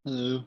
Hello.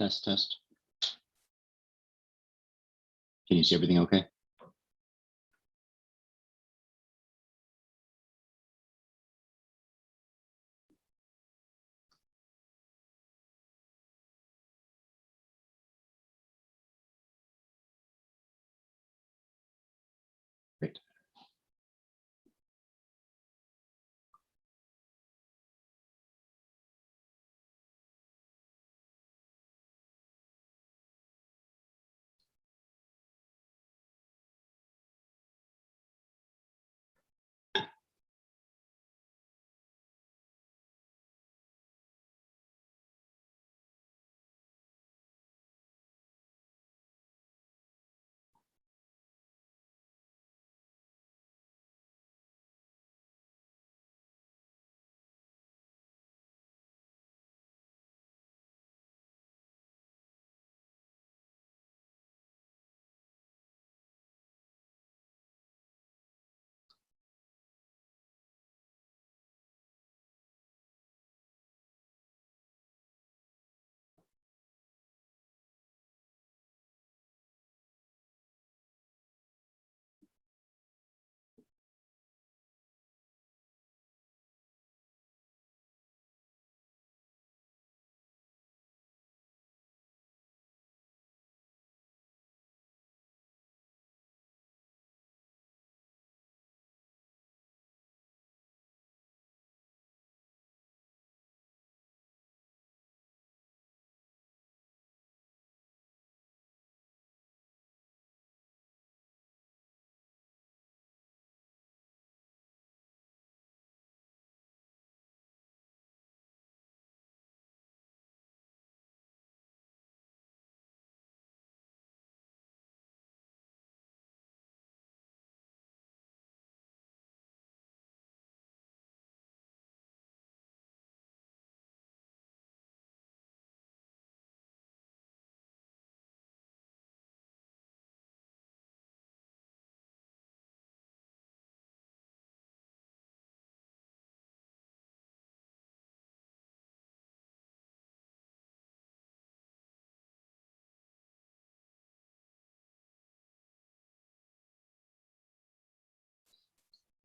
Test, test. Can you see everything okay? Great.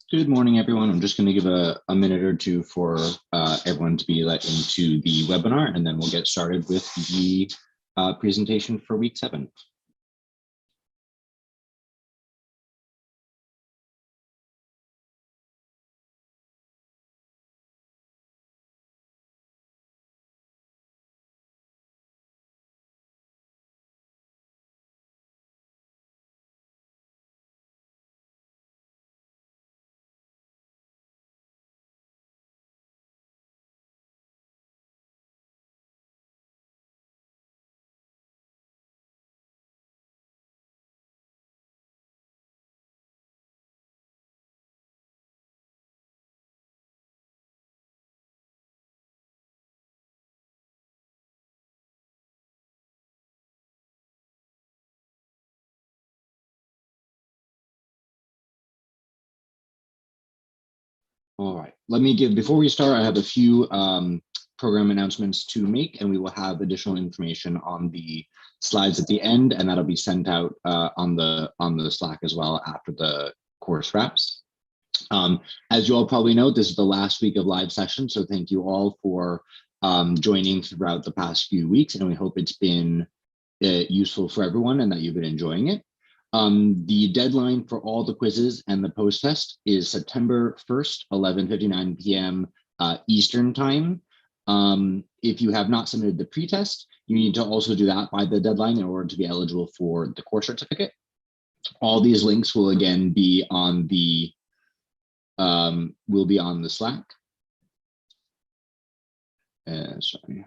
Good morning, everyone. I'm just going to give a minute or two for everyone to be let into the webinar, and then we'll get started with the presentation for week 7. All right, let me give, before we start, I have a few program announcements to make, and we will have additional information on the slides at the end, and that'll be sent out on the Slack as well after the course wraps. As you all probably know, this is the last week of live session, so thank you all for joining throughout the past few weeks, and we hope it's been useful for everyone and that you've been enjoying it. The deadline for all the quizzes and the post test is September 1st, 11:59 p.m. Eastern time. If you have not submitted the pretest, you need to also do that by the deadline in order to be eligible for the course certificate. All these links will again be on the Slack. Sorry.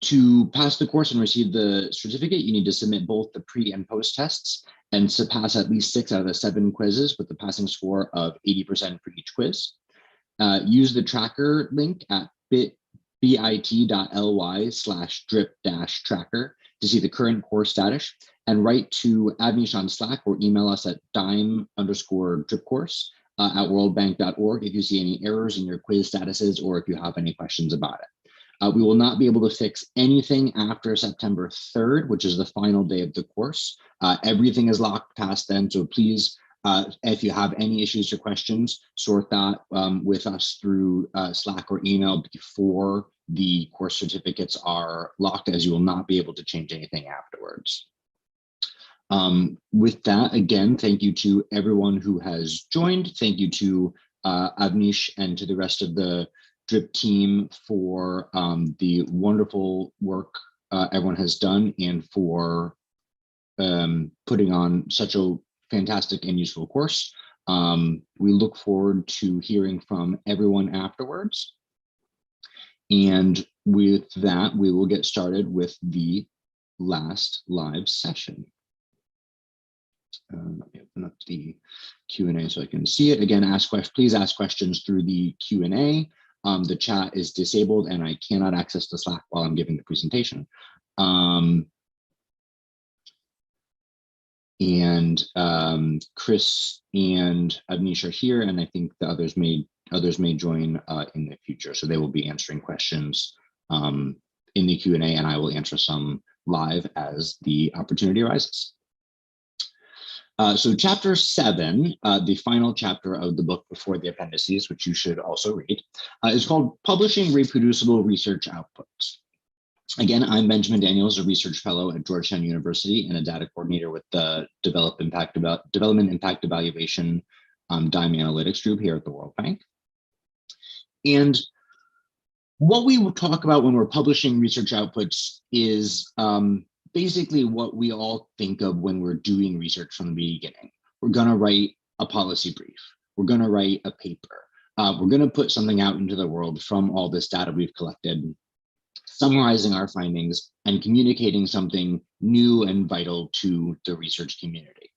To pass the course and receive the certificate, you need to submit both the pre and post tests and to pass at least 6 out of the 7 quizzes with a passing score of 80% for each quiz. Use the tracker link at bit.ly/drip-tracker to see the current course status, and write to Avnish on Slack or email us at dime_dripcourse at worldbank.org if you see any errors in your quiz statuses or if you have any questions about it. We will not be able to fix anything after September 3rd, which is the final day of the course. Everything is locked past then, so please, if you have any issues or questions, sort that with us through Slack or email before the course certificates are locked, as you will not be able to change anything afterwards. With that, again, thank you to everyone who has joined. Thank you to Avnish and to the rest of the DRIP team for the wonderful work everyone has done and for putting on such a fantastic and useful course. We look forward to hearing from everyone afterwards. And with that, we will get started with the last live session. Let me open up the Q&A so I can see it. Again, please ask questions through the Q&A. The chat is disabled and I cannot access the Slack while I'm giving the presentation. Chris and Avnish are here, and I think the others may join in the future. So they will be answering questions in the Q&A, and I will answer some live as the opportunity arises. So chapter 7, the final chapter of the book before the appendices, which you should also read, is called Publishing Reproducible Research Outputs. Again, I'm Benjamin Daniels, a research fellow at Georgetown University and a data coordinator with the Development Impact Evaluation DIME Analytics group here at the World Bank. And what we will talk about when we're publishing research outputs is basically what we all think of when we're doing research from the beginning. We're going to write a policy brief. We're going to write a paper. We're going to put something out into the world from all this data we've collected, summarizing our findings and communicating something new and vital to the research community.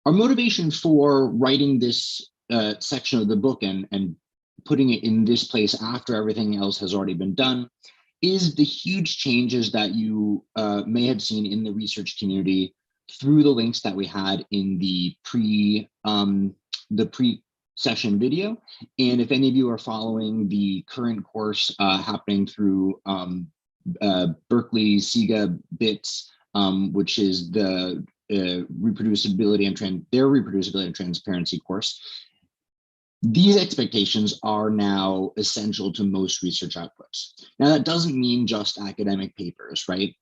Our motivation for writing this section of the book and putting it in this place after everything else has already been done is the huge changes that you may have seen in the research community through the links that we had in the pre-session video. And if any of you are following the current course happening through Berkeley SIGA BITS, which is the reproducibility and transparency course, these expectations are now essential to most research outputs. Now, that doesn't mean just academic papers, right?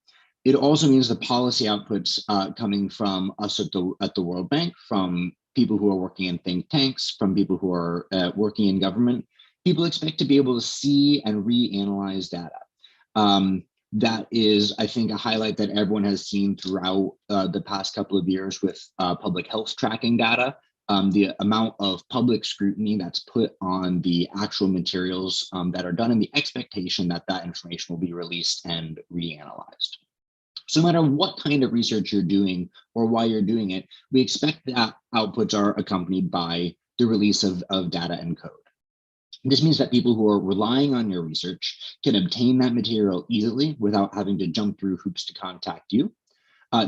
It also means the policy outputs coming from us at the World Bank, from people who are working in think tanks, from people who are working in government. People expect to be able to see and reanalyze data. That is, I think, a highlight that everyone has seen throughout the past couple of years with public health tracking data. The amount of public scrutiny that's put on the actual materials that are done, and the expectation that that information will be released and reanalyzed. So no matter what kind of research you're doing or why you're doing it, we expect that outputs are accompanied by the release of data and code. This means that people who are relying on your research can obtain that material easily without having to jump through hoops to contact you.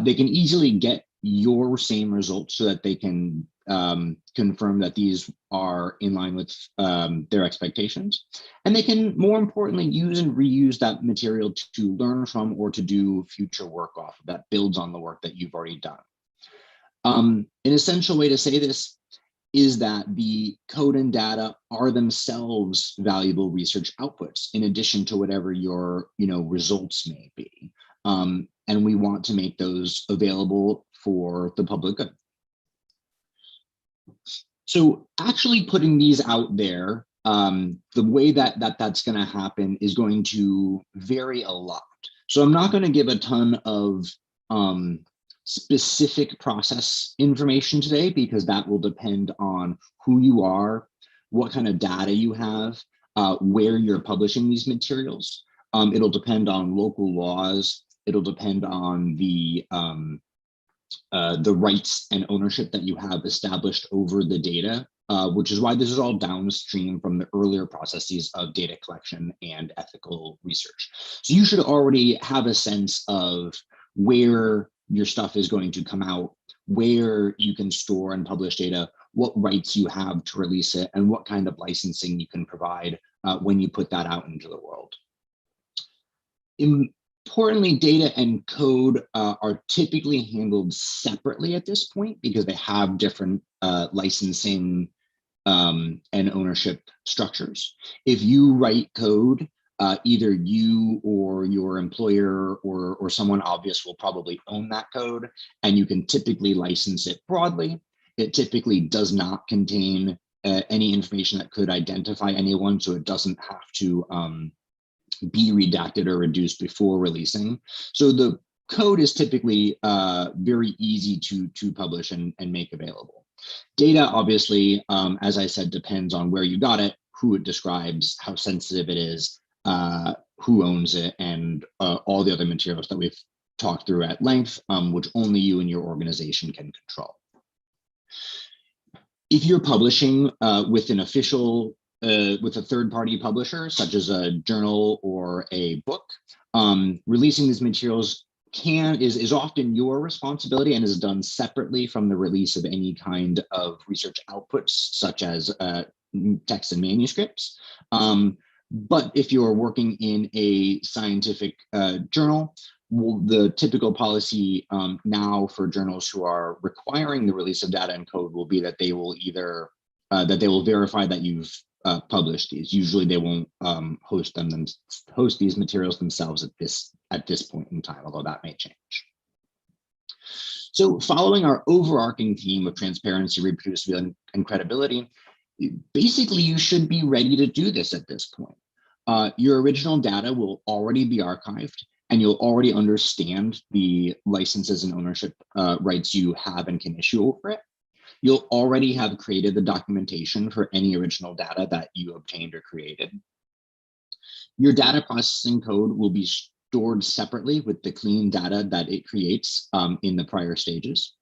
They can easily get your same results so that they can confirm that these are in line with their expectations. And they can, more importantly, use and reuse that material to learn from or to do future work off that builds on the work that you've already done. An essential way to say this is that the code and data are themselves valuable research outputs, in addition to whatever your results may be. And we want to make those available for the public good. So actually putting these out there, the way that's going to happen is going to vary a lot. So I'm not going to give a ton of specific process information today, because that will depend on who you are, what kind of data you have, where you're publishing these materials. It'll depend on local laws. It'll depend on the rights and ownership that you have established over the data, which is why this is all downstream from the earlier processes of data collection and ethical research. So you should already have a sense of where your stuff is going to come out, where you can store and publish data, what rights you have to release it, and what kind of licensing you can provide when you put that out into the world. Importantly, data and code are typically handled separately at this point because they have different licensing and ownership structures. If you write code, either you or your employer or someone obvious will probably own that code, and you can typically license it broadly. It typically does not contain any information that could identify anyone, so it doesn't have to be redacted or reduced before releasing. So the code is typically very easy to publish and make available. Data, obviously, as I said, depends on where you got it, who it describes, how sensitive it is, who owns it, and all the other materials that we've talked through at length, which only you and your organization can control. If you're publishing with an official, with a third-party publisher, such as a journal or a book, releasing these materials is often your responsibility and is done separately from the release of any kind of research outputs, such as text and manuscripts. But if you're working in a scientific journal, the typical policy now for journals who are requiring the release of data and code will be that they will either verify that you've published these. Usually they won't host these materials themselves at this point in time, although that may change. So following our overarching theme of transparency, reproducibility, and credibility, basically you should be ready to do this at this point. Your original data will already be archived, and you'll already understand the licenses and ownership rights you have and can issue over it. You'll already have created the documentation for any original data that you obtained or created. Your data processing code will be stored separately with the clean data that it creates in the prior stages.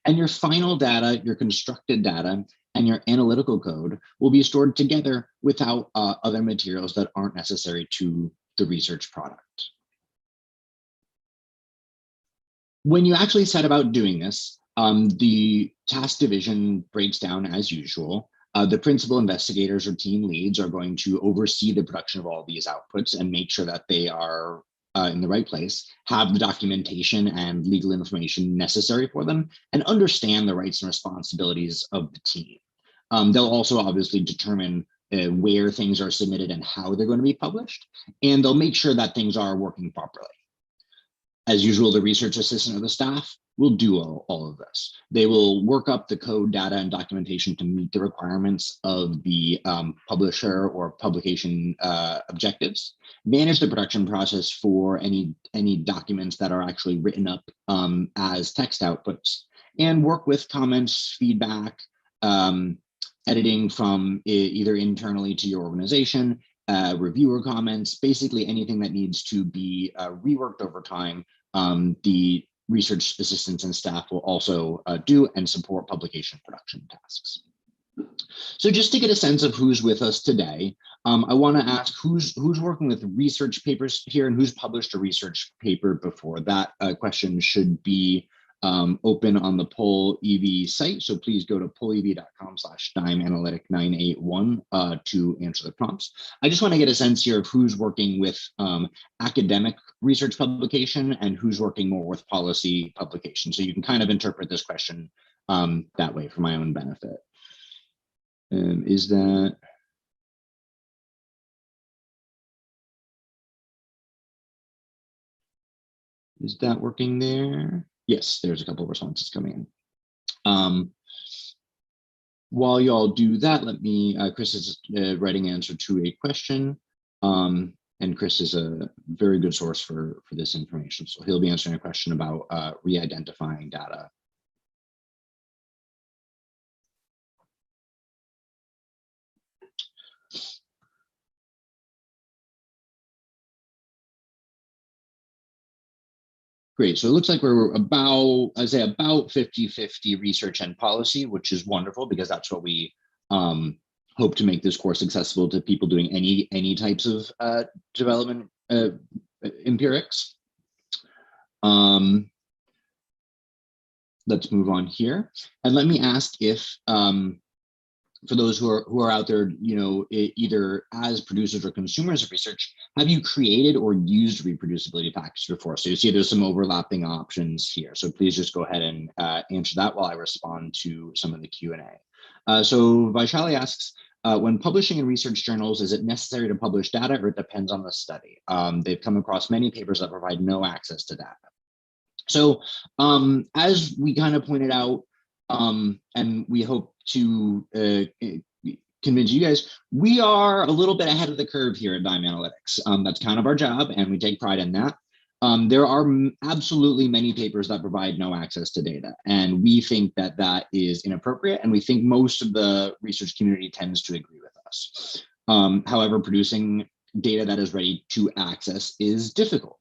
And your final data, your constructed data, and your analytical code will be stored together without other materials that aren't necessary to the research product. When you actually set about doing this, the task division breaks down as usual. The principal investigators or team leads are going to oversee the production of all these outputs and make sure that they are in the right place, have the documentation and legal information necessary for them, and understand the rights and responsibilities of the team. They'll also obviously determine where things are submitted and how they're going to be published, and they'll make sure that things are working properly. As usual, the research assistant or the staff will do all of this. They will work up the code, data, and documentation to meet the requirements of the publisher or publication objectives, manage the production process for any documents that are actually written up as text outputs, and work with comments, feedback, editing from either internally to your organization, reviewer comments, basically anything that needs to be reworked over time. The research assistants and staff will also do and support publication production tasks. So just to get a sense of who's with us today, I want to ask who's working with research papers here and who's published a research paper before. That question should be open on the Poll EV site. So please go to pollev.com/dimeanalytic981 to answer the prompts. I just want to get a sense here of who's working with academic research publication and who's working more with policy publication. So you can kind of interpret this question that way for my own benefit. Is that working there? Yes, there's a couple of responses coming in. While y'all do that, let me, Chris is writing answer to a question. And Chris is a very good source for this information. So he'll be answering a question about re-identifying data. Great, so it looks like we're about, I'd say about 50-50 research and policy, which is wonderful because that's what we hope to make this course accessible to people doing any types of development empirics. Let's move on here. And let me ask if for those who are out there, either as producers or consumers of research, have you created or used reproducibility packages before? So you see there's some overlapping options here. So please just go ahead and answer that while I respond to some of the Q&A. So Vaishali asks, when publishing in research journals, is it necessary to publish data or it depends on the study? They've come across many papers that provide no access to data. So as we kind of pointed out, and we hope to convince you guys, we are a little bit ahead of the curve here at Dime Analytics. That's kind of our job, and we take pride in that. There are absolutely many papers that provide no access to data, and we think that that is inappropriate, and we think most of the research community tends to agree with us. However, producing data that is ready to access is difficult.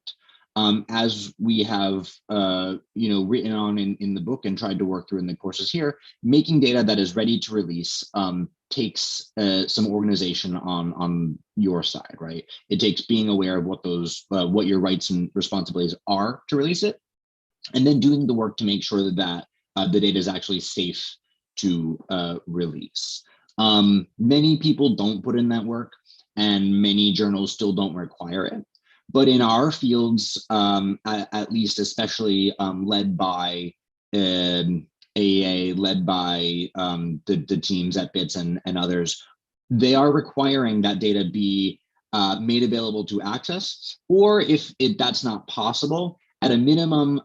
As we have written on in the book and tried to work through in the courses here, making data that is ready to release takes some organization on your side, right? It takes being aware of what your rights and responsibilities are to release it, and then doing the work to make sure that the data is actually safe to release. Many people don't put in that work, and many journals still don't require it. But in our fields, at least, especially led by AEA, led by the teams at BITS and others, they are requiring that data be made available to access, or if that's not possible, at a minimum,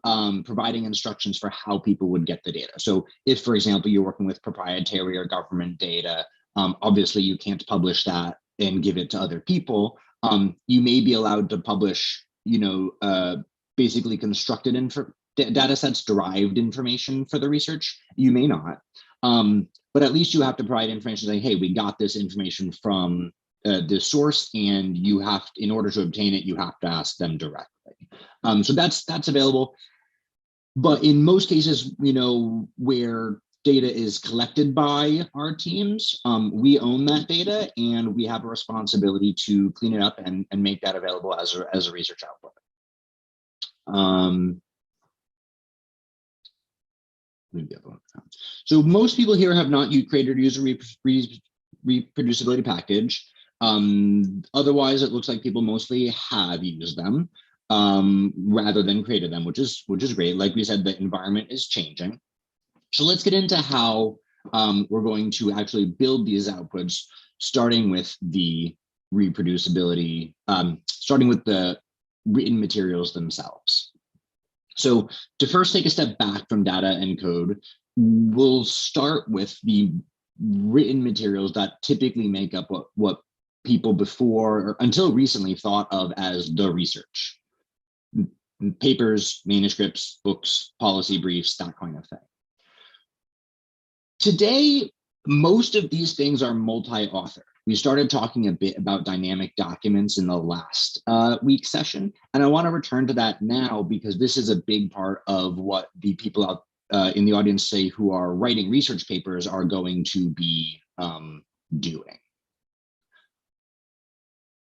providing instructions for how people would get the data. So if, for example, you're working with proprietary or government data, obviously you can't publish that and give it to other people. You may be allowed to publish, basically constructed data sets, derived information for the research. You may not, but at least you have to provide information saying, hey, we got this information from this source, and you have, in order to obtain it, you have to ask them directly. So that's available. But in most cases, where data is collected by our teams, we own that data, and we have a responsibility to clean it up and make that available as a research output. So most people here have not created or used a reproducibility package. Otherwise, it looks like people mostly have used them rather than created them, which is great. Like we said, the environment is changing. So let's get into how we're going to actually build these outputs, starting with the reproducibility, starting with the written materials themselves. So to first take a step back from data and code, we'll start with the written materials that typically make up what people before or until recently thought of as the research. Papers, manuscripts, books, policy briefs, that kind of thing. Today, most of these things are multi-author. We started talking a bit about dynamic documents in the last week's session, and I want to return to that now because this is a big part of what the people out in the audience say who are writing research papers are going to be doing.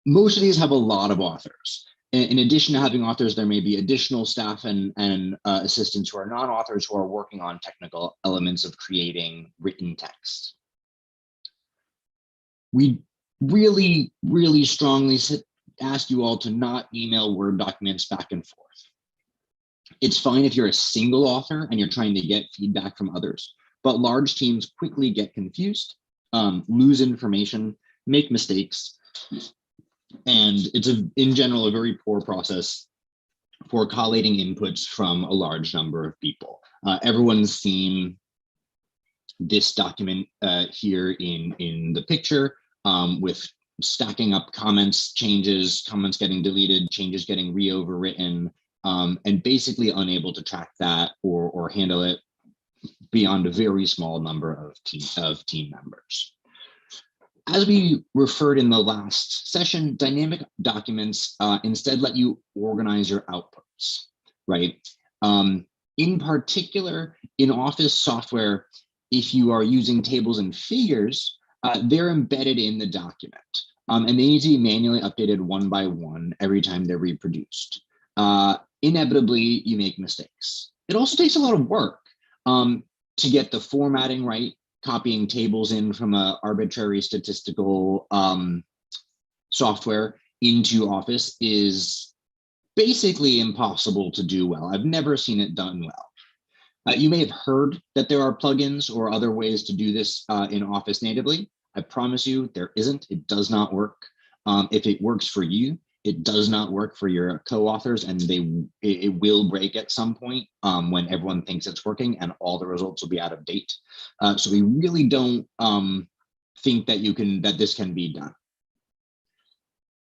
Most of these have a lot of authors. In addition to having authors, there may be additional staff and assistants who are non-authors who are working on technical elements of creating written text. We really, really strongly ask you all to not email Word documents back and forth. It's fine if you're a single author and you're trying to get feedback from others, but large teams quickly get confused, lose information, make mistakes, and it's in general a very poor process for collating inputs from a large number of people. Everyone's seen this document here in the picture with stacking up comments, comments getting deleted, changes getting re-overwritten, and basically unable to track that or handle it beyond a very small number of team members. As we referred in the last session, dynamic documents instead let you organize your outputs, right? In particular, in Office software, if you are using tables and figures, they're embedded in the document, and they need to be manually updated one by one every time they're reproduced. Inevitably, you make mistakes. It also takes a lot of work to get the formatting right, copying tables in from a arbitrary statistical software into Office is basically impossible to do well. I've never seen it done well. You may have heard that there are plugins or other ways to do this in Office natively. I promise you there isn't. It does not work. If it works for you, it does not work for your co-authors, and it will break at some point when everyone thinks it's working and all the results will be out of date. So we really don't think that this can be done.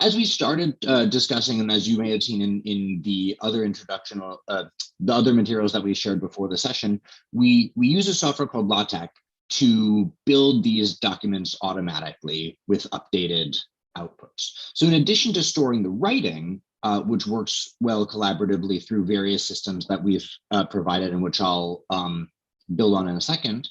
As we started discussing, and as you may have seen in the other introduction, the other materials that we shared before the session, we use a software called Latex to build these documents automatically with updated outputs. So in addition to storing the writing, which works well collaboratively through various systems that we've provided and which I'll build on in a second,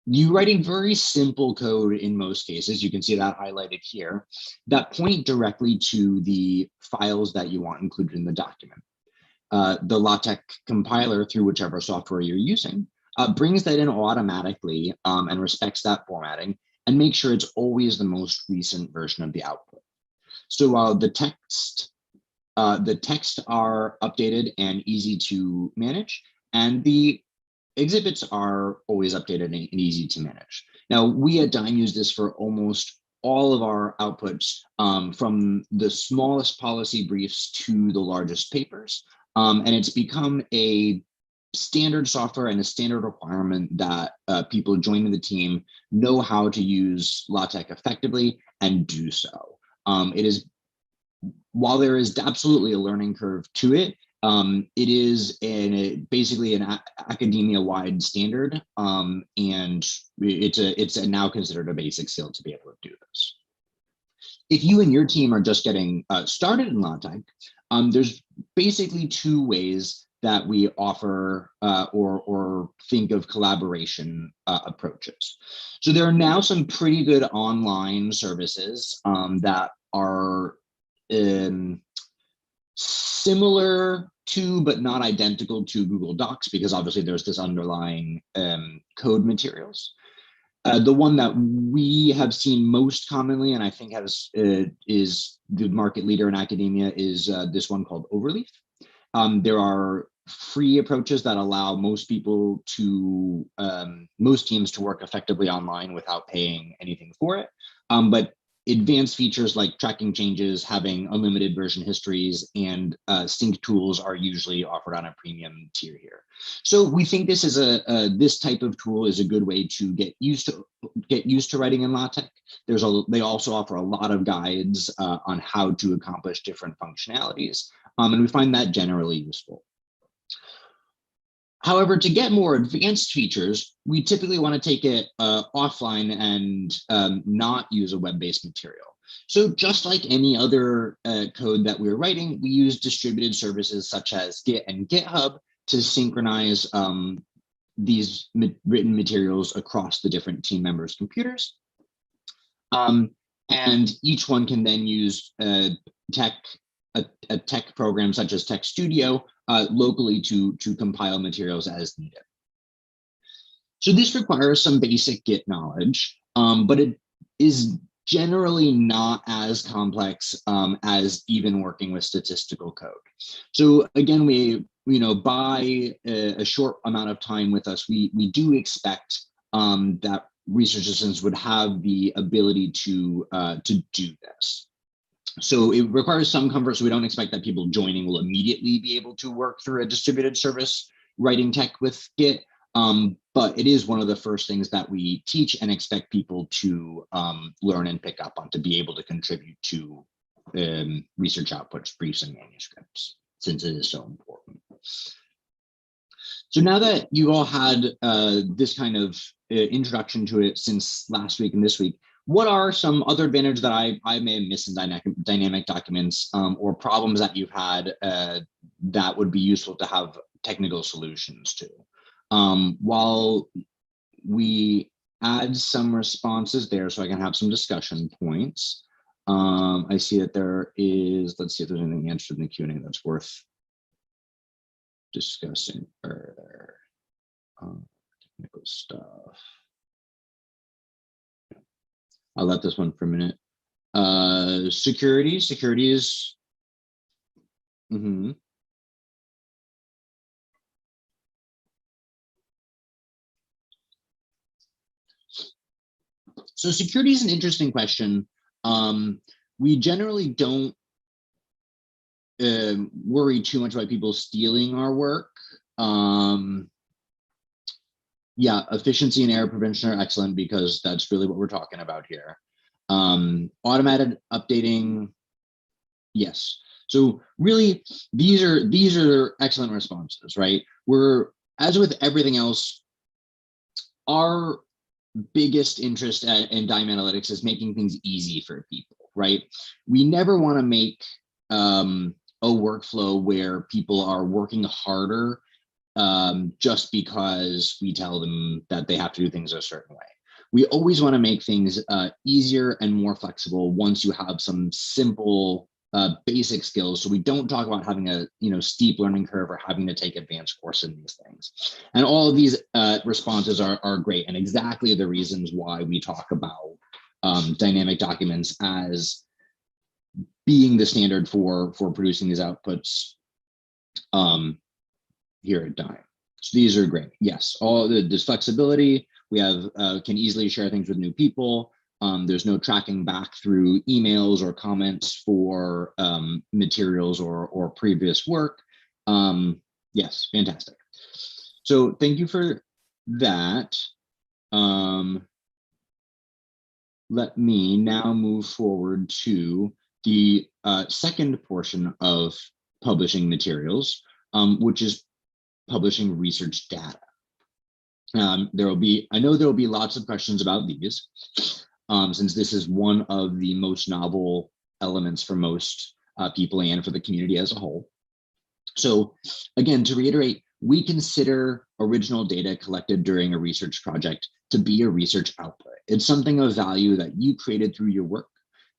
you're writing very simple code in most cases. You can see that highlighted here, that point directly to the files that you want included in the document. The LaTeX compiler, through whichever software you're using, brings that in automatically and respects that formatting and makes sure it's always the most recent version of the output. So while the text are updated and easy to manage, and the exhibits are always updated and easy to manage. Now, we at Dime use this for almost all of our outputs, from the smallest policy briefs to the largest papers. And it's become a standard software and a standard requirement that people joining the team know how to use LaTeX effectively and do so. While there is absolutely a learning curve to it, it is basically an academia-wide standard, and it's now considered a basic skill to be able to do this. If you and your team are just getting started in LaTeX, there's basically two ways that we offer or think of collaboration approaches. So there are now some pretty good online services that are similar to, but not identical to, Google Docs, because obviously there's this underlying code materials. The one that we have seen most commonly, and I think is the market leader in academia, is this one called Overleaf. There are free approaches that allow most people to, most teams to work effectively online without paying anything for it. But advanced features like tracking changes, having unlimited version histories, and sync tools are usually offered on a premium tier here. So we think this is this type of tool is a good way to get used to writing in LaTeX. They also offer a lot of guides on how to accomplish different functionalities, and we find that generally useful. However, to get more advanced features, we typically want to take it offline and not use a web-based material. So just like any other code that we're writing, we use distributed services such as Git and GitHub to synchronize these written materials across the different team members' computers. And each one can then use a tech program such as Tech Studio locally to compile materials as needed. So this requires some basic Git knowledge, but it is generally not as complex as even working with statistical code. So again, by a short amount of time with us, we do expect that research assistants would have the ability to do this. So it requires some comfort, so we don't expect that people joining will immediately be able to work through a distributed service writing tech with Git, but it is one of the first things that we teach and expect people to learn and pick up on to be able to contribute to research outputs, briefs, and manuscripts, since it is so important. So now that you all had this kind of introduction to it since last week and this week, what are some other advantages that I may have missed in dynamic documents, or problems that you've had that would be useful to have technical solutions to? While we add some responses there so I can have some discussion points, I see that there is, let's see if there's anything answered in the Q&A that's worth discussing further. technical stuff. I'll let this one for a minute. Security is. So security is an interesting question. We generally don't worry too much about people stealing our work. Yeah, efficiency and error prevention are excellent because that's really what we're talking about here. Automated updating, yes. So really, these are excellent responses, right? We're, as with everything else, our biggest interest in Dime Analytics is making things easy for people, right? We never want to make a workflow where people are working harder just because we tell them that they have to do things a certain way. We always want to make things easier and more flexible once you have some simple basic skills. So we don't talk about having a steep learning curve or having to take advanced course in these things. And all of these responses are great, and exactly the reasons why we talk about dynamic documents as being the standard for producing these outputs here at Dime. So these are great. Yes, all this flexibility. We have can easily share things with new people. There's no tracking back through emails or comments for materials or previous work. Yes, fantastic. So thank you for that. Let me now move forward to the second portion of publishing materials, which is publishing research data. I know there will be lots of questions about these, since this is one of the most novel elements for most people and for the community as a whole. So again, to reiterate, we consider original data collected during a research project to be a research output. It's something of value that you created through your work,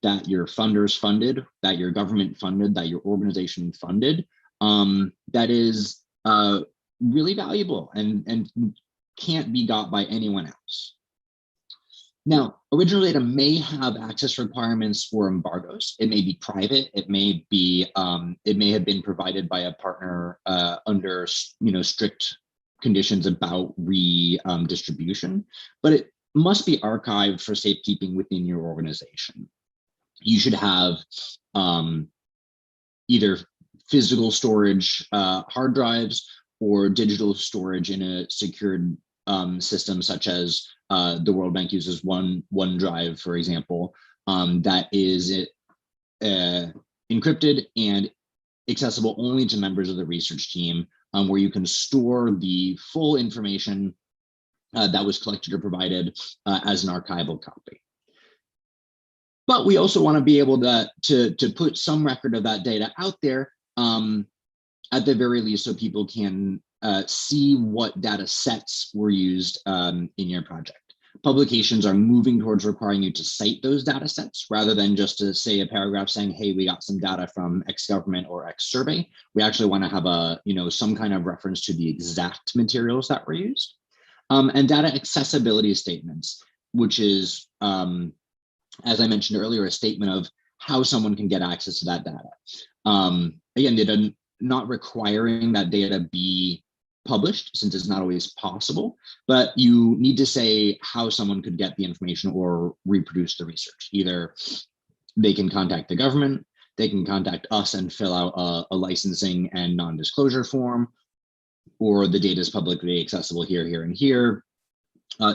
that your funders funded, that your government funded, that your organization funded, that is really valuable and can't be got by anyone else. Now, original data may have access requirements or embargoes. It may be private. It may have been provided by a partner under strict conditions about redistribution, but it must be archived for safekeeping within your organization. You should have either physical storage hard drives or digital storage in a secured system, such as the World Bank uses OneDrive, for example, that is encrypted and accessible only to members of the research team, where you can store the full information that was collected or provided as an archival copy. But we also want to be able to put some record of that data out there, at the very least, so people can see what data sets were used in your project. Publications are moving towards requiring you to cite those data sets rather than just to say a paragraph saying, hey, we got some data from X government or X survey. We actually want to have some kind of reference to the exact materials that were used. And data accessibility statements, which is, as I mentioned earlier, a statement of how someone can get access to that data. Again, they're not requiring that data be published, since it's not always possible, but you need to say how someone could get the information or reproduce the research. Either they can contact the government, they can contact us and fill out a licensing and non-disclosure form, or the data is publicly accessible here, here, and here.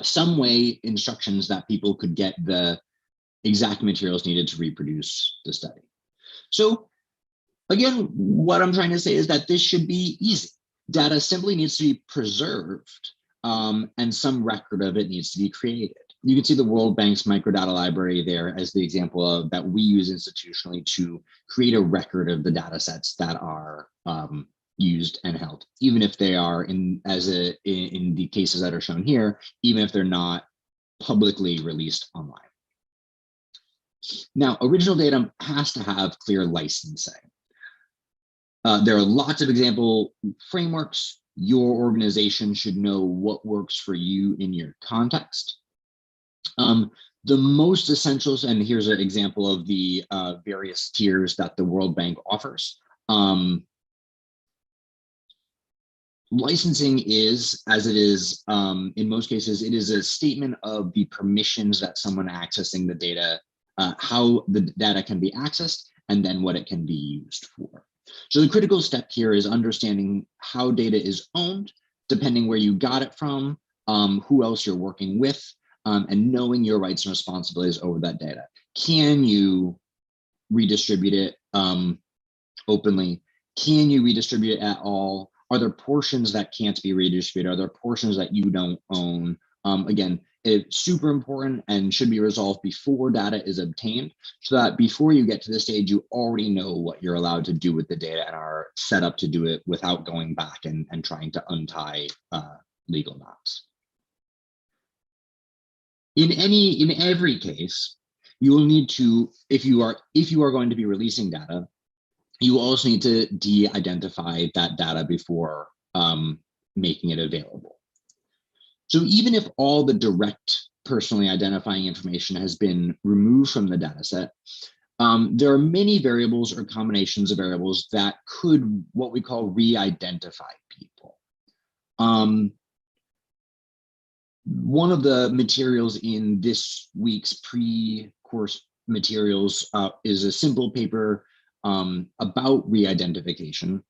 Some way, instructions that people could get the exact materials needed to reproduce the study. So again, what I'm trying to say is that this should be easy. Data simply needs to be preserved, and some record of it needs to be created. You can see the World Bank's microdata library there as the example that we use institutionally to create a record of the data sets that are used and held, even if they are in the cases that are shown here, even if they're not publicly released online. Now, original data has to have clear licensing. There are lots of example frameworks your organization should know what works for you in your context. The most essentials, and here's an example of the various tiers that the World Bank offers. Licensing is, as it is in most cases, it is a statement of the permissions that someone accessing the data, how the data can be accessed, and then what it can be used for. So the critical step here is understanding how data is owned, depending where you got it from, who else you're working with, and knowing your rights and responsibilities over that data. Can you redistribute it openly? Can you redistribute it at all? Are there portions that can't be redistributed? Are there portions that you don't own? Again, it's super important and should be resolved before data is obtained, so that before you get to this stage, you already know what you're allowed to do with the data and are set up to do it without going back and trying to untie legal knots. In every case, you will need to, if you are going to be releasing data, you also need to de-identify that data before making it available. So even if all the direct personally identifying information has been removed from the data set, there are many variables or combinations of variables that could what we call re-identify people. One of the materials in this week's pre-course materials is a simple paper about re-identification,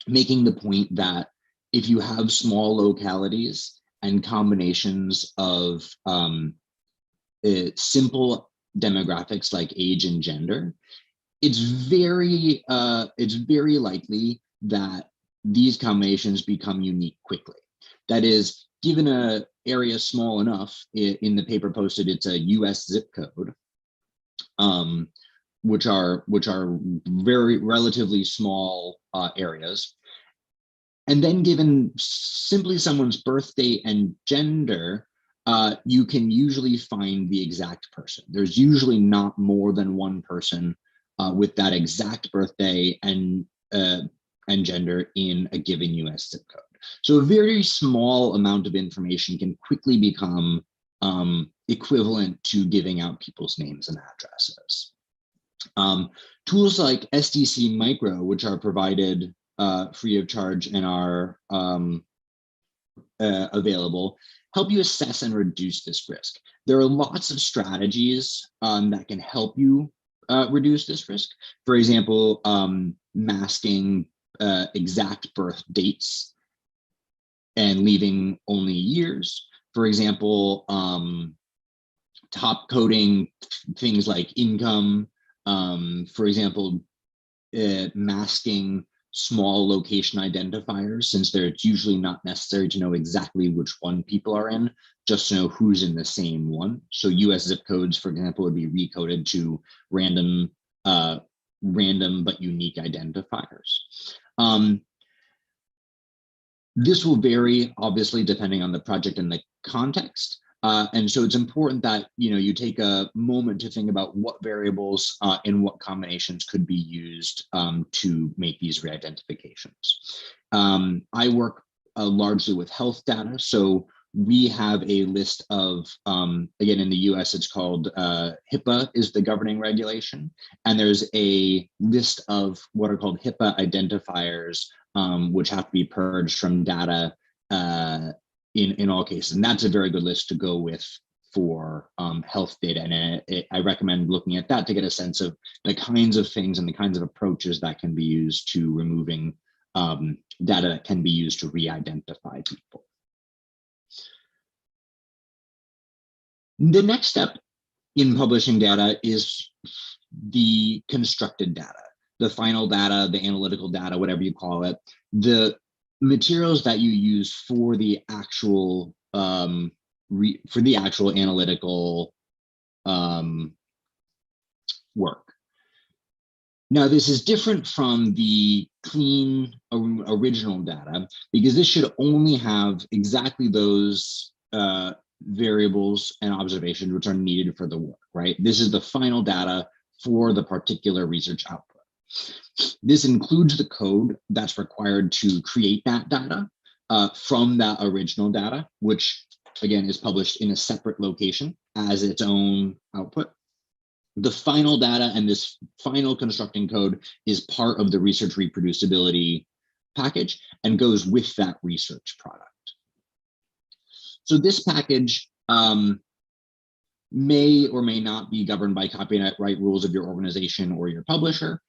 making the point that if you have small localities and combinations of simple demographics like age and gender, it's very likely that these combinations become unique quickly. That is, given an area small enough, in the paper posted, it's a US zip code, which are very relatively small areas. And then given simply someone's birth date and gender, you can usually find the exact person. There's usually not more than one person with that exact birthday and gender in a given US zip code. So a very small amount of information can quickly become equivalent to giving out people's names and addresses. Tools like SDC Micro, which are provided free of charge and are available, help you assess and reduce this risk. There are lots of strategies that can help you reduce this risk. For example, masking exact birth dates and leaving only years. For example, top coding things like income. For example, masking small location identifiers, since it's usually not necessary to know exactly which one people are in, just to know who's in the same one. So US zip codes, for example, would be recoded to random but unique identifiers. This will vary, obviously, depending on the project and the context. And so it's important that you take a moment to think about what variables and what combinations could be used to make these re-identifications. I work largely with health data, so we have a list of, again, in the US, it's called HIPAA is the governing regulation, and there's a list of what are called HIPAA identifiers, which have to be purged from data in all cases. And that's a very good list to go with for health data. And I recommend looking at that to get a sense of the kinds of things and the kinds of approaches that can be used to removing data that can be used to re-identify people. The next step in publishing data is the constructed data, the final data, the analytical data, whatever you call it, the materials that you use for the actual analytical work. Now, this is different from the clean original data, because this should only have exactly those variables and observations which are needed for the work, right? This is the final data for the particular research output. This includes the code that's required to create that data, from that original data, which again is published in a separate location as its own output. The final data and this final constructing code is part of the research reproducibility package and goes with that research product. So this package may or may not be governed by copyright rules of your organization or your publisher.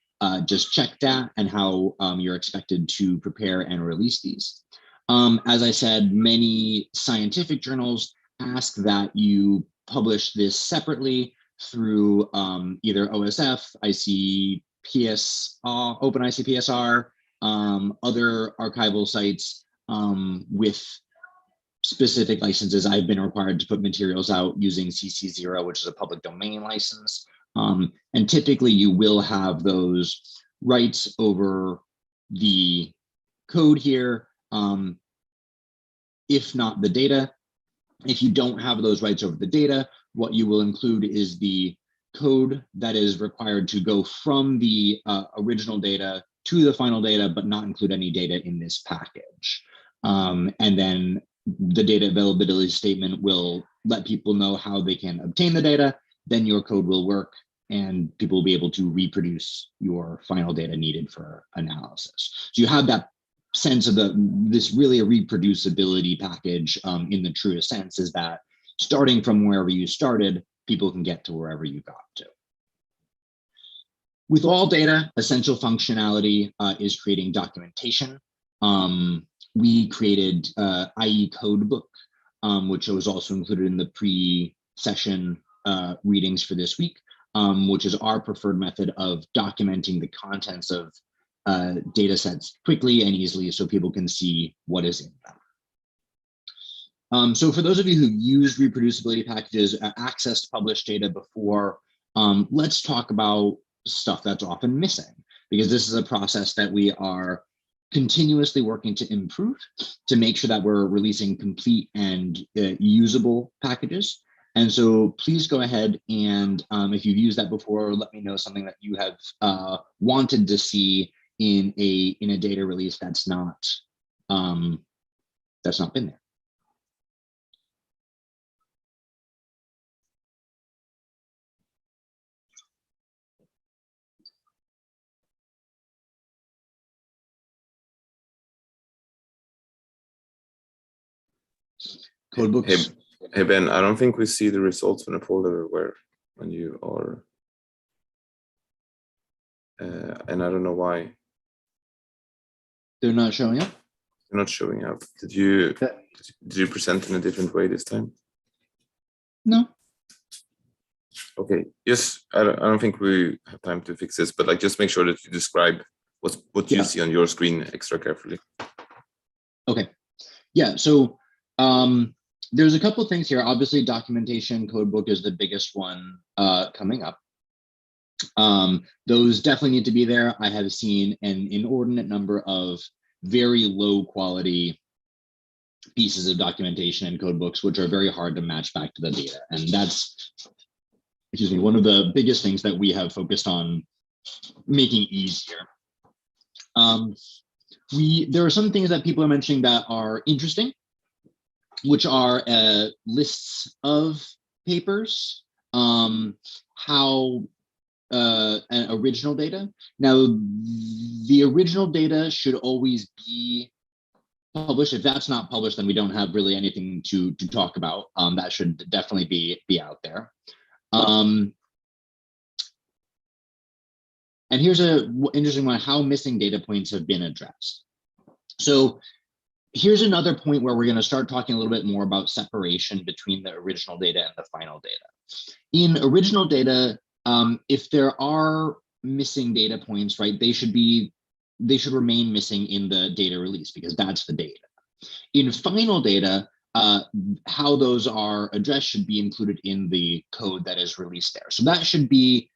Just check that and how you're expected to prepare and release these. As I said, many scientific journals ask that you publish this separately through either OSF, ICPSR, Open ICPSR, other archival sites with specific licenses. I've been required to put materials out using CC0, which is a public domain license. And typically you will have those rights over the code here, if not the data. If you don't have those rights over the data, what you will include is the code that is required to go from the original data to the final data, but not include any data in this package. And then the data availability statement will let people know how they can obtain the data. Then your code will work and people will be able to reproduce your final data needed for analysis. So you have that sense of this really a reproducibility package in the truest sense, is that starting from wherever you started, people can get to wherever you got to. With all data, essential functionality is creating documentation. We created IE Codebook, which was also included in the pre-session readings for this week, which is our preferred method of documenting the contents of data sets quickly and easily so people can see what is in them. So for those of you who used reproducibility packages, accessed published data before, let's talk about stuff that's often missing, because this is a process that we are continuously working to improve to make sure that we're releasing complete and usable packages. And so please go ahead and if you've used that before, let me know something that you have wanted to see in a data release that's not been there. Codebooks. Hey Ben, I don't think we see the results in a folder when you are, and I don't know why. They're not showing up? They're not showing up. Did you present in a different way this time? No. Okay, yes, I don't think we have time to fix this, but like just make sure that you describe what you see on your screen extra carefully. Okay. Yeah, so there's a couple of things here. Obviously, documentation codebook is the biggest one coming up. Those definitely need to be there. I have seen an inordinate number of very low quality pieces of documentation and codebooks, which are very hard to match back to the data. And that's, excuse me, one of the biggest things that we have focused on making easier. There are some things that people are mentioning that are interesting, which are lists of papers, and original data. Now, the original data should always be published. If that's not published, then we don't have really anything to talk about. That should definitely be out there. And here's an interesting one: how missing data points have been addressed. So here's another point where we're going to start talking a little bit more about separation between the original data and the final data. In original data, if there are missing data points, right, they should remain missing in the data release because that's the data. In final data, how those are addressed should be included in the code that is released there. So that should be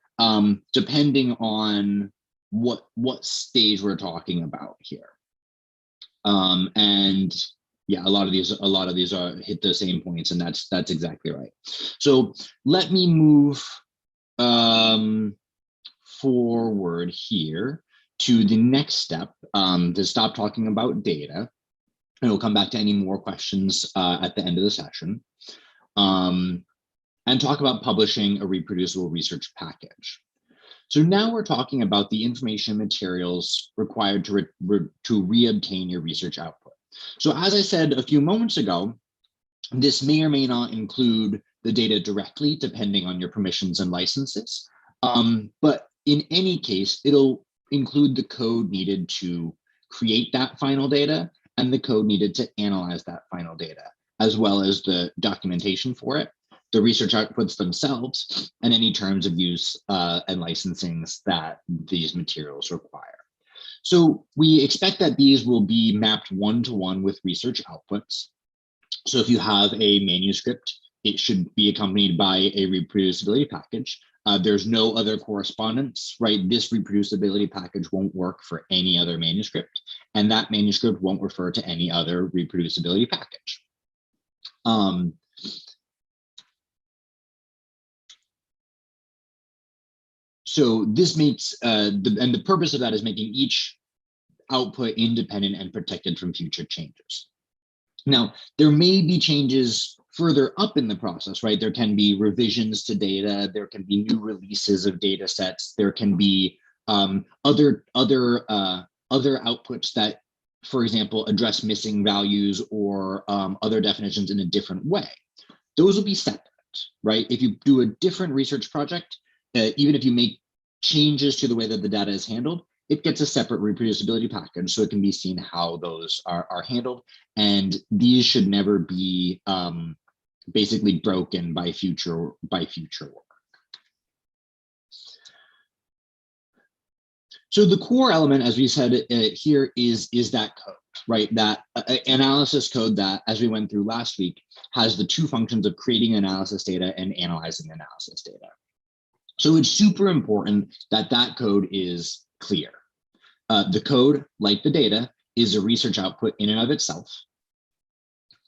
depending on what stage we're talking about here. And yeah, a lot of these are hit the same points, and that's exactly right. So let me move forward here to the next step to stop talking about data And we'll come back to any more questions at the end of the session. And talk about publishing a reproducible research package. So now we're talking about the information materials required to re-obtain your research output. So as I said a few moments ago, this may or may not include the data directly, depending on your permissions and licenses. But in any case, it'll include the code needed to create that final data and the code needed to analyze that final data, as well as the documentation for it, the research outputs themselves, and any terms of use and licensings that these materials require. So we expect that these will be mapped one-to-one with research outputs. So if you have a manuscript, it should be accompanied by a reproducibility package. There's no other correspondence, right? This reproducibility package won't work for any other manuscript, and that manuscript won't refer to any other reproducibility package. So this makes, and the purpose of that is making each output independent and protected from future changes. Now, there may be changes further up in the process, right? There can be revisions to data, there can be new releases of data sets, there can be other outputs that, for example, address missing values or other definitions in a different way. Those will be separate, right? If you do a different research project, even if you make changes to the way that the data is handled, it gets a separate reproducibility package so it can be seen how those are handled. And these should never be basically broken by future work. So the core element, as we said here, is that code, right? That analysis code that, as we went through last week, has the two functions of creating analysis data and analyzing analysis data. So it's super important that that code is clear. The code, like the data, is a research output in and of itself.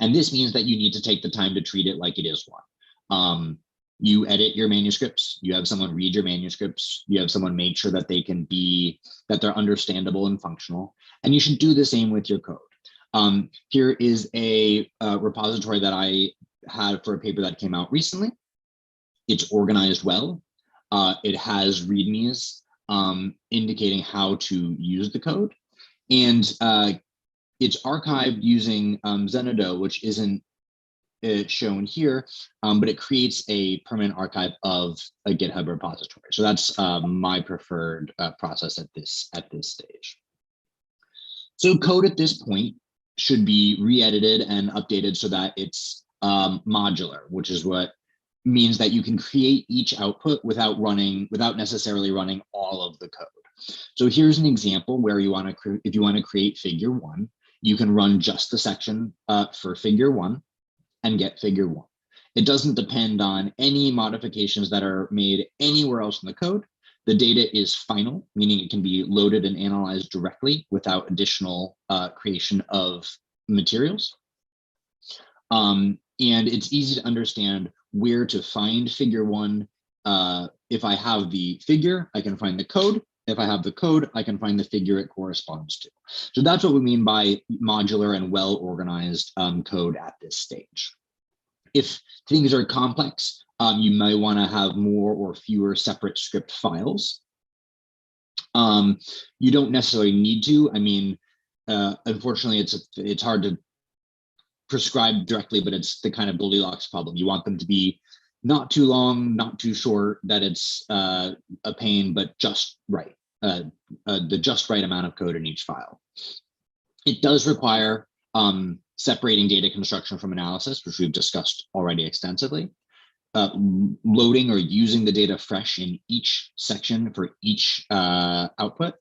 And this means that you need to take the time to treat it like it is one. You edit your manuscripts, you have someone read your manuscripts, you have someone make sure that that they're understandable and functional, and you should do the same with your code. Here is a repository that I had for a paper that came out recently. It's organized well. It has readmes indicating how to use the code, and it's archived using Zenodo, which isn't shown here, but it creates a permanent archive of a GitHub repository. So that's my preferred process at this stage. So code at this point should be re-edited and updated so that it's modular, which is what means that you can create each output without necessarily running all of the code. So here's an example where if you want to create figure 1, you can run just the section for figure 1 and get figure 1. It doesn't depend on any modifications that are made anywhere else in the code. The data is final, meaning it can be loaded and analyzed directly without additional creation of materials. And it's easy to understand where to find figure 1. If I have the figure, I can find the code. If I have the code, I can find the figure it corresponds to. So that's what we mean by modular and well-organized code at this stage. If things are complex, you may want to have more or fewer separate script files. You don't necessarily need to. I mean, unfortunately, it's hard to prescribe directly, but it's the kind of Goldilocks problem. You want them to be not too long, not too short, that it's a pain, but just right. The just right amount of code in each file. It does require separating data construction from analysis, which we've discussed already extensively. Loading or using the data fresh in each section for each output,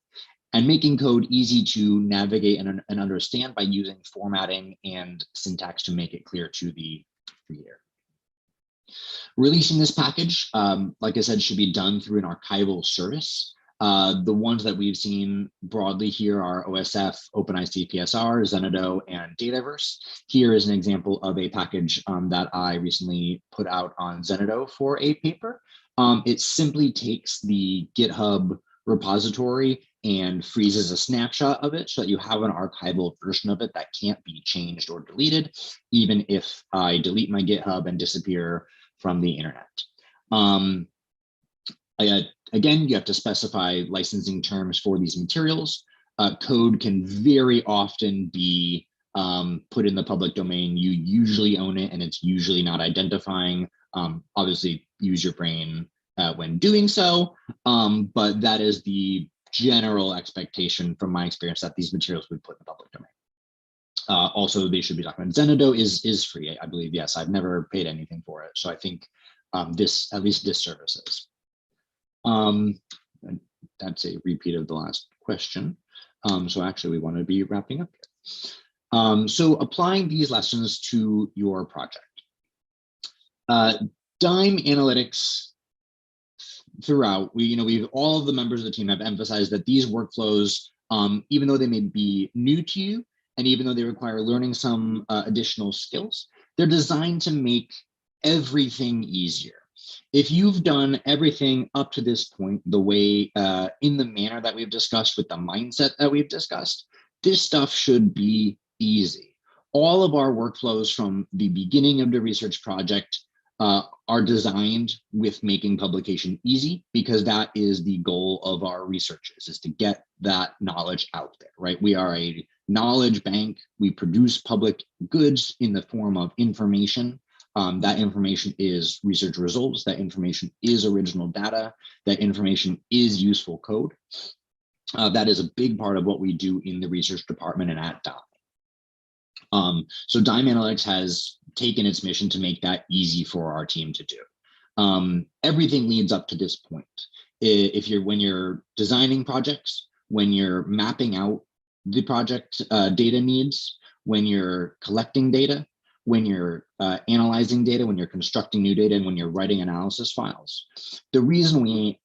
and making code easy to navigate and understand by using formatting and syntax to make it clear to the reader. Releasing this package, like I said, should be done through an archival service. The ones that we've seen broadly here are OSF, OpenICPSR, Zenodo, and Dataverse. Here is an example of a package that I recently put out on Zenodo for a paper. It simply takes the GitHub repository and freezes a snapshot of it so that you have an archival version of it that can't be changed or deleted, even if I delete my GitHub and disappear from the internet. Again, you have to specify licensing terms for these materials. Code can very often be put in the public domain. You usually own it and it's usually not identifying. Obviously, use your brain when doing so, but that is the general expectation from my experience that these materials would put in the public domain. Also, they should be documented. Zenodo is free, I believe. Yes, I've never paid anything for it. So I think at least this service is. That's a repeat of the last question. So actually we want to be wrapping up here. So applying these lessons to your project. DIME analytics throughout, all of the members of the team have emphasized that these workflows, even though they may be new to you, and even though they require learning some additional skills, they're designed to make everything easier. If you've done everything up to this point the way, in the manner that we've discussed with the mindset that we've discussed, this stuff should be easy. All of our workflows from the beginning of the research project are designed with making publication easy, because that is the goal of our researchers, is to get that knowledge out there, right? We are a knowledge bank. We produce public goods in the form of information. That information is research results. That information is original data. That information is useful code. That is a big part of what we do in the research department and at DIME. So DIME Analytics has taken its mission to make that easy for our team to do. Everything leads up to this point. When you're designing projects, when you're mapping out the project data needs, when you're collecting data, when you're analyzing data, when you're constructing new data, and when you're writing analysis files. The reason we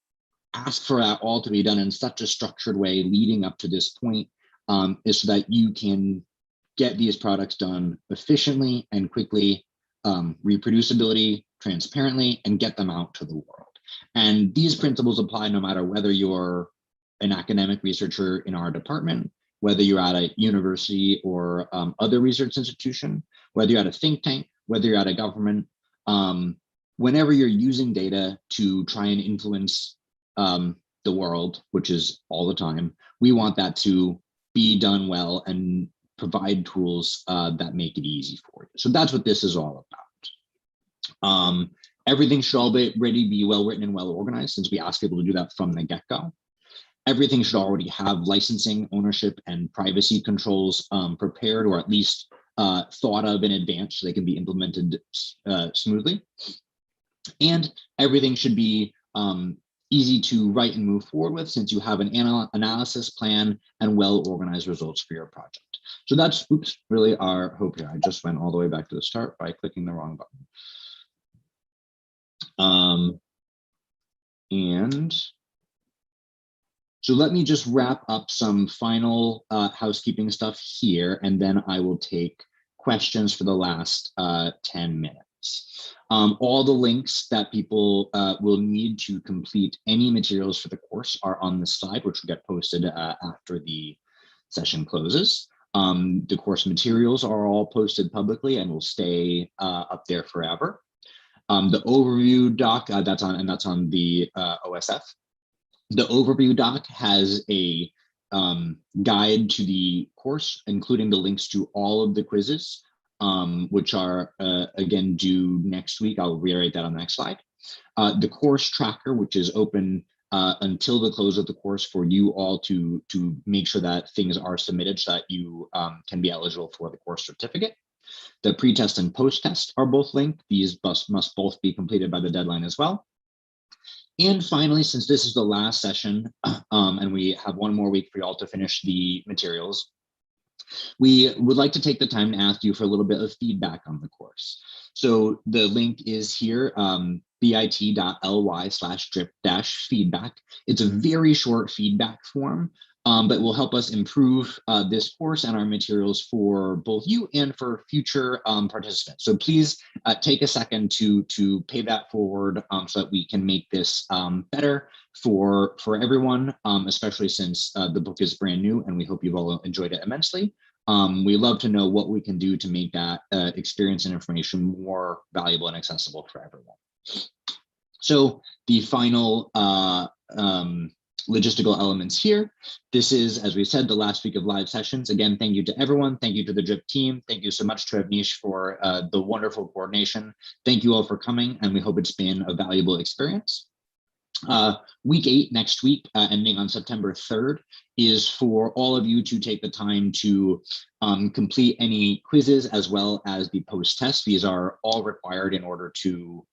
ask for that all to be done in such a structured way leading up to this point is so that you can get these products done efficiently and quickly, reproducibility, transparently, and get them out to the world. And these principles apply no matter whether you're an academic researcher in our department, whether you're at a university or other research institution, whether you're at a think tank, whether you're at a government, whenever you're using data to try and influence the world, which is all the time, we want that to be done well and provide tools that make it easy for you. So that's what this is all about. Everything should already be well written and well organized, since we ask people to do that from the get-go. Everything should already have licensing, ownership, and privacy controls prepared, or at least thought of in advance so they can be implemented smoothly. And everything should be easy to write and move forward with, since you have an analysis plan and well-organized results for your project. So that's, really our hope here. I just went all the way back to the start by clicking the wrong button. And so let me just wrap up some final housekeeping stuff here, and then I will take questions for the last 10 minutes. All the links that people will need to complete any materials for the course are on this slide, which will get posted after the session closes. The course materials are all posted publicly and will stay up there forever. The overview doc, that's on the OSF. The overview doc has a guide to the course, including the links to all of the quizzes, which are, again, due next week. I'll reiterate that on the next slide. The course tracker, which is open until the close of the course for you all to make sure that things are submitted so that you can be eligible for the course certificate. The pre-test and post-test are both linked. These must both be completed by the deadline as well. And finally, since this is the last session and we have one more week for you all to finish the materials, we would like to take the time to ask you for a little bit of feedback on the course. So the link is here, bit.ly/drip-feedback. It's a very short feedback form. but will help us improve this course and our materials for both you and for future participants. So please take a second to pay that forward so that we can make this better for everyone, especially since the book is brand new and we hope you've all enjoyed it immensely. We love to know what we can do to make that experience and information more valuable and accessible for everyone. So the final logistical elements here. This is, as we said, the last week of live sessions. Again, thank you to everyone. Thank you to the DRIP team. Thank you so much to Avnish for the wonderful coordination. Thank you all for coming, and we hope it's been a valuable experience. Week 8 next week, ending on September 3rd, is for all of you to take the time to complete any quizzes as well as the post-test. These are all required in order to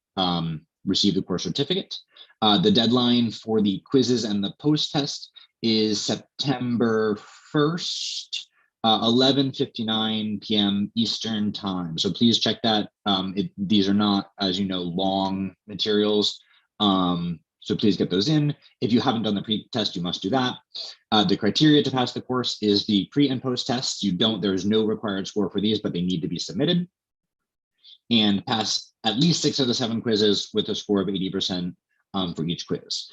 receive the course certificate. The deadline for the quizzes and the post-test is September 1st, 11:59 p.m. Eastern time. So please check that. These are not, as you know, long materials. So please get those in. If you haven't done the pre-test, you must do that. The criteria to pass the course is the pre and post tests. There's no required score for these, but they need to be submitted. And pass at least 6 of the 7 quizzes with a score of 80% for each quiz.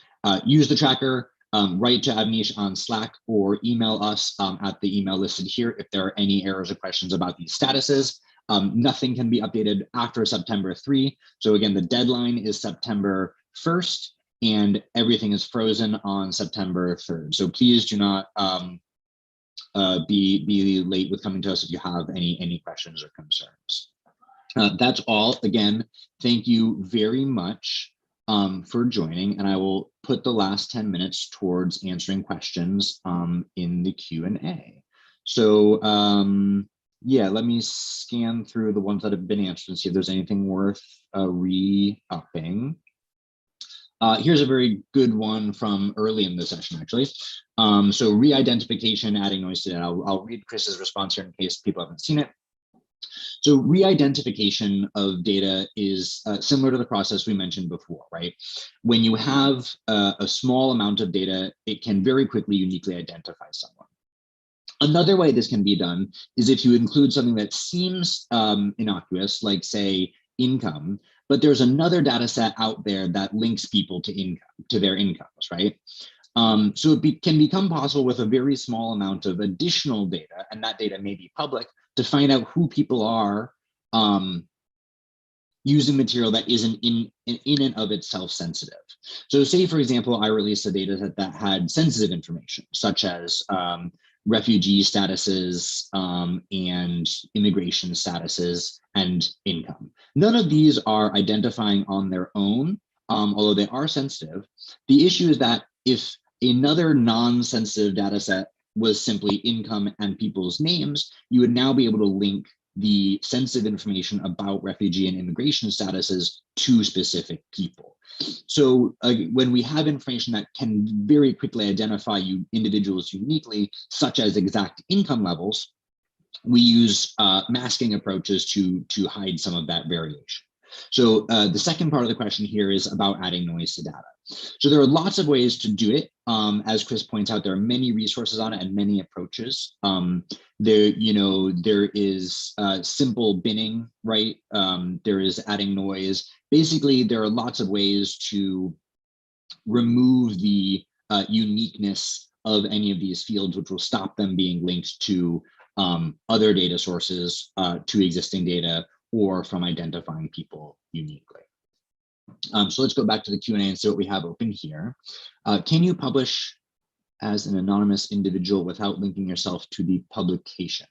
Use the tracker, write to Avnish on Slack or email us at the email listed here if there are any errors or questions about these statuses. Nothing can be updated after September 3. So again, the deadline is September 1st and everything is frozen on September 3rd. So please do not be late with coming to us if you have any questions or concerns. That's all. Again, thank you very much for joining, and I will put the last 10 minutes towards answering questions in the Q&A. So yeah, let me scan through the ones that have been answered and see if there's anything worth re-upping. Here's a very good one from early in the session, actually. So re-identification, adding noise to data. I'll read Chris's response here in case people haven't seen it. So re-identification of data is similar to the process we mentioned before, right? When you have a small amount of data, it can very quickly uniquely identify someone. Another way this can be done is if you include something that seems innocuous, like say income, but there's another data set out there that links people to income, to their incomes, right? So it can become possible with a very small amount of additional data, and that data may be public, to find out who people are using material that isn't in and of itself sensitive. So say, for example, I released a data set that had sensitive information, such as refugee statuses and immigration statuses and income. None of these are identifying on their own, although they are sensitive. The issue is that if another non-sensitive data set was simply income and people's names, you would now be able to link the sensitive information about refugee and immigration statuses to specific people. So when we have information that can very quickly identify individuals uniquely, such as exact income levels, we use masking approaches to hide some of that variation. So the second part of the question here is about adding noise to data. So there are lots of ways to do it. As Chris points out, there are many resources on it and many approaches. There is simple binning, right? There is adding noise. Basically, there are lots of ways to remove the uniqueness of any of these fields, which will stop them being linked to other data sources, to existing data, or from identifying people uniquely. So let's go back to the Q&A and see what we have open here. Can you publish as an anonymous individual without linking yourself to the publication?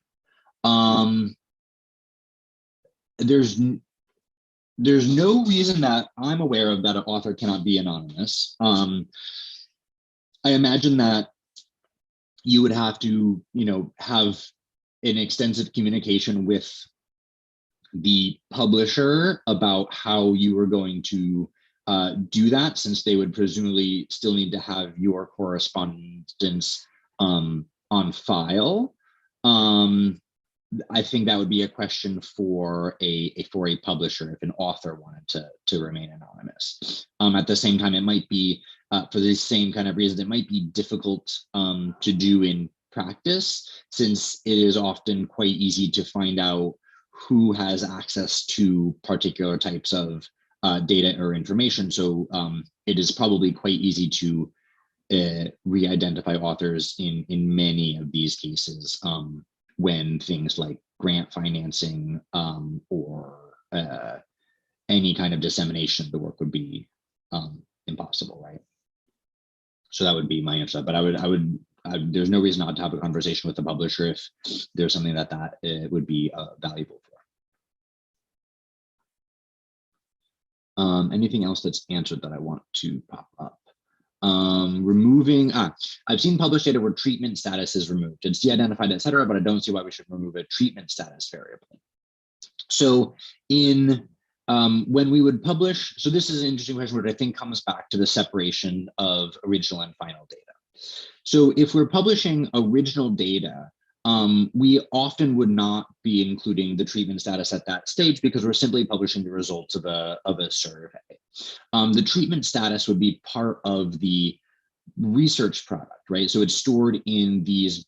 There's no reason that I'm aware of that an author cannot be anonymous. I imagine that you would have to, have an extensive communication with the publisher about how you are going to do that, since they would presumably still need to have your correspondence on file. I think that would be a question for a publisher if an author wanted to remain anonymous. At the same time, it might be for the same kind of reasons. It might be difficult to do in practice, since it is often quite easy to find out who has access to particular types of data or information. So it is probably quite easy to re-identify authors in many of these cases when things like grant financing or any kind of dissemination of the work would be impossible, right? So that would be my answer. But there's no reason not to have a conversation with the publisher if there's something that would be valuable for. Anything else that's answered that I want to pop up? Removing, I've seen published data where treatment status is removed. It's de-identified, et cetera, but I don't see why we should remove a treatment status variable. So when we would publish, so this is an interesting question, which I think comes back to the separation of original and final data. So if we're publishing original data, we often would not be including the treatment status at that stage because we're simply publishing the results of a survey. The treatment status would be part of the research product, right? So it's stored in these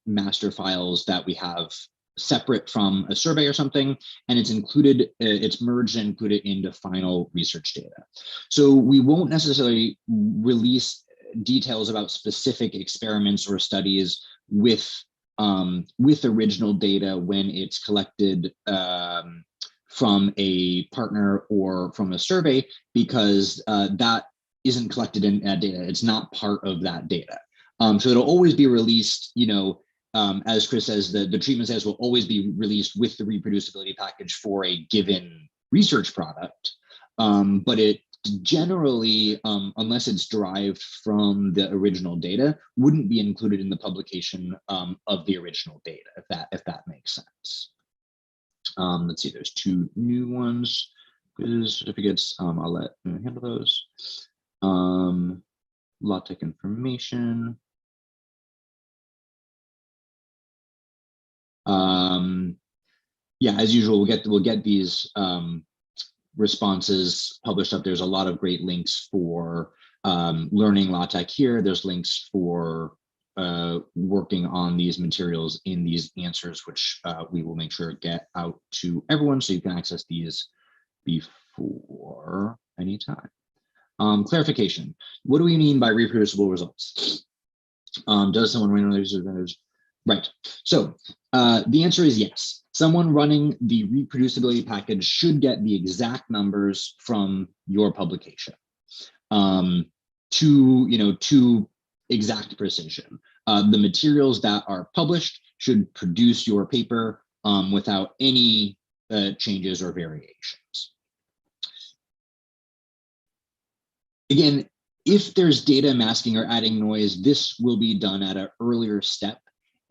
master files that we have separate from a survey or something, and it's included, it's merged and included into final research data. So we won't necessarily release details about specific experiments or studies with original data when it's collected from a partner or from a survey, because that isn't collected in that data. It's not part of that data. So it'll always be released, you know, as Chris says, the treatment status will always be released with the reproducibility package for a given research product. But it generally, unless it's derived from the original data, wouldn't be included in the publication of the original data, if that makes sense. Let's see, there's two new ones. Certificates, I'll let you handle those. LaTeX information. Yeah, as usual, we'll get these responses published up. There's a lot of great links for learning LaTeX here. There's links for working on these materials in these answers, which we will make sure get out to everyone so you can access these before any time. Clarification. What do we mean by reproducible results? Does someone run these advantages? Right. So the answer is yes. Someone running the reproducibility package should get the exact numbers from your publication to exact precision. The materials that are published should produce your paper without any changes or variations. Again, if there's data masking or adding noise, this will be done at an earlier step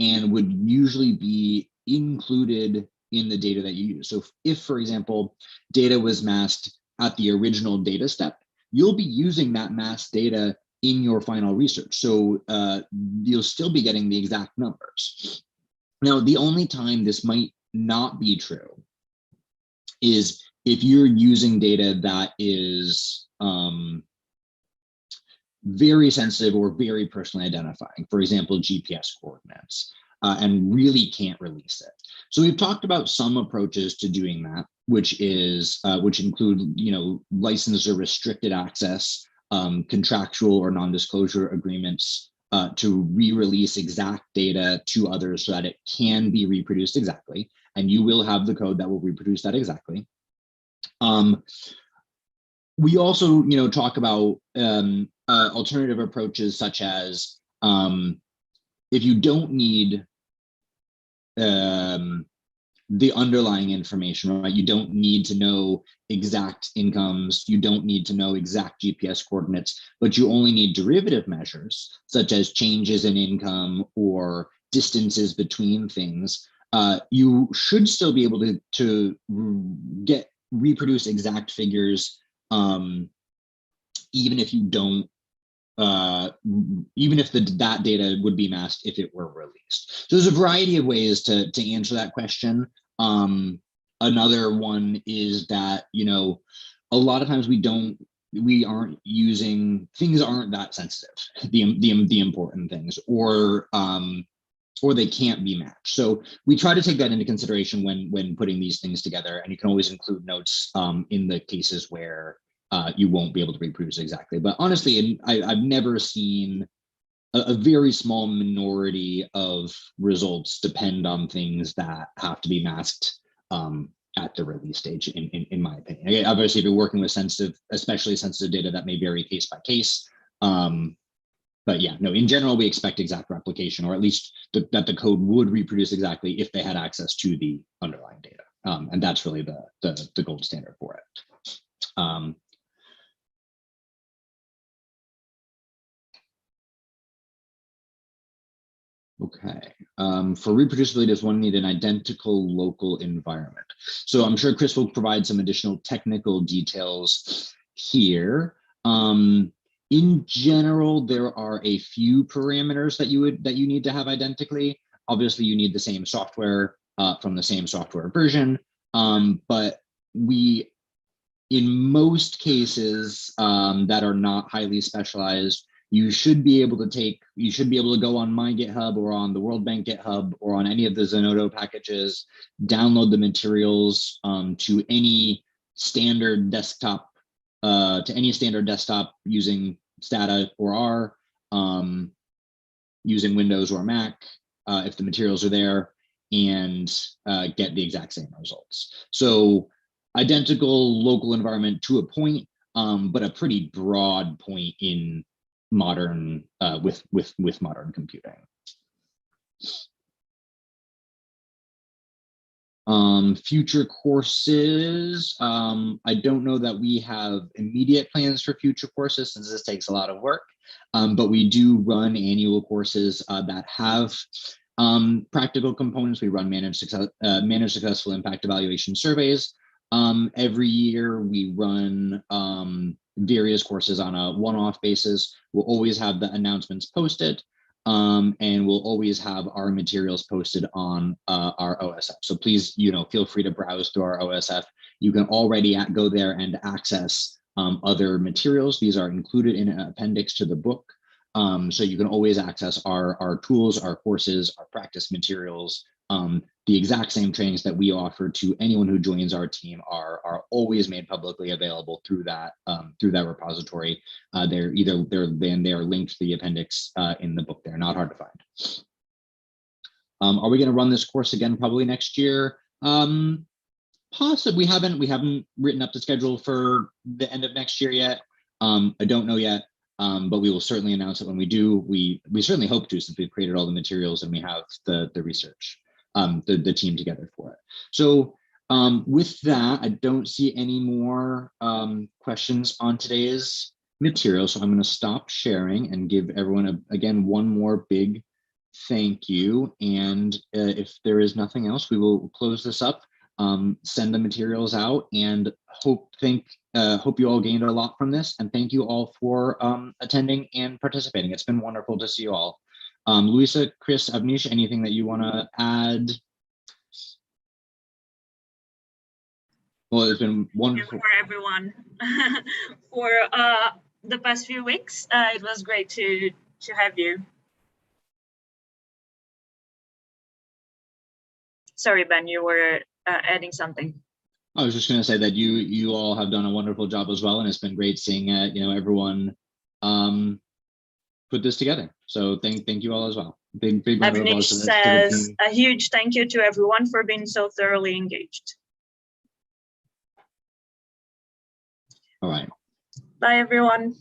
and would usually be included in the data that you use. So if, for example, data was masked at the original data step, you'll be using that masked data in your final research. So you'll still be getting the exact numbers. Now, the only time this might not be true is if you're using data that is very sensitive or very personally identifying, for example, GPS coordinates, and really can't release it. So we've talked about some approaches to doing that, which include, licensed or restricted access, contractual or non-disclosure agreements to re-release exact data to others so that it can be reproduced exactly, and you will have the code that will reproduce that exactly. We also, talk about alternative approaches such as if you don't need the underlying information, right? You don't need to know exact incomes, you don't need to know exact GPS coordinates, but you only need derivative measures such as changes in income or distances between things. You should still be able to reproduce exact figures even if you don't, even if that data would be masked if it were released. So there's a variety of ways to answer that question. Another one is that, a lot of times we don't we aren't using, things aren't that sensitive, the important things, or they can't be matched. So we try to take that into consideration when putting these things together, and you can always include notes in the cases where you won't be able to reproduce exactly. But honestly, I've never seen a very small minority of results depend on things that have to be masked at the release stage, in my opinion. Again, obviously, if you're working with sensitive, especially sensitive data, that may vary case by case. But yeah, no, in general, we expect exact replication, or at least that the code would reproduce exactly if they had access to the underlying data. And that's really the gold standard for it. Okay, for reproducibility, does one need an identical local environment? So I'm sure Chris will provide some additional technical details here. In general, there are a few parameters that you need to have identically. Obviously, you need the same software from the same software version, but in most cases that are not highly specialized, you should be able to go on my GitHub or on the World Bank GitHub or on any of the Zenodo packages, download the materials to any standard desktop using Stata or R, using Windows or Mac if the materials are there, and get the exact same results. So identical local environment to a point, but a pretty broad point in modern with modern computing. Future courses, I don't know that we have immediate plans for future courses since this takes a lot of work, but we do run annual courses that have practical components. We run managed successful impact evaluation surveys. Every year we run various courses on a one-off basis. We'll always have the announcements posted, and we'll always have our materials posted on our OSF. So please, feel free to browse through our OSF. You can already go there and access other materials. These are included in an appendix to the book. So you can always access our tools, our courses, our practice materials. The exact same trainings that we offer to anyone who joins our team are always made publicly available through that repository. They are linked to the appendix in the book. They're not hard to find. Are we going to run this course again probably next year? Possibly. We haven't written up the schedule for the end of next year yet. I don't know yet. But we will certainly announce it when we do. We certainly hope to, since we've created all the materials and we have the research, the team together for it. So with that, I don't see any more questions on today's material. So I'm going to stop sharing and give everyone again one more big thank you. And if there is nothing else, we will close this up, send the materials out, and hope you all gained a lot from this, and thank you all for attending and participating. It's been wonderful to see you all. Luisa, Chris, Avnish, anything that you want to add? Well, it's been wonderful for everyone for the past few weeks. It was great to have you. Sorry, Ben, you were adding something. I was just going to say that you all have done a wonderful job as well, and it's been great seeing everyone put this together. So thank you all as well. Big round of applause. Says a huge thank you to everyone for being so thoroughly engaged. All right. Bye, everyone.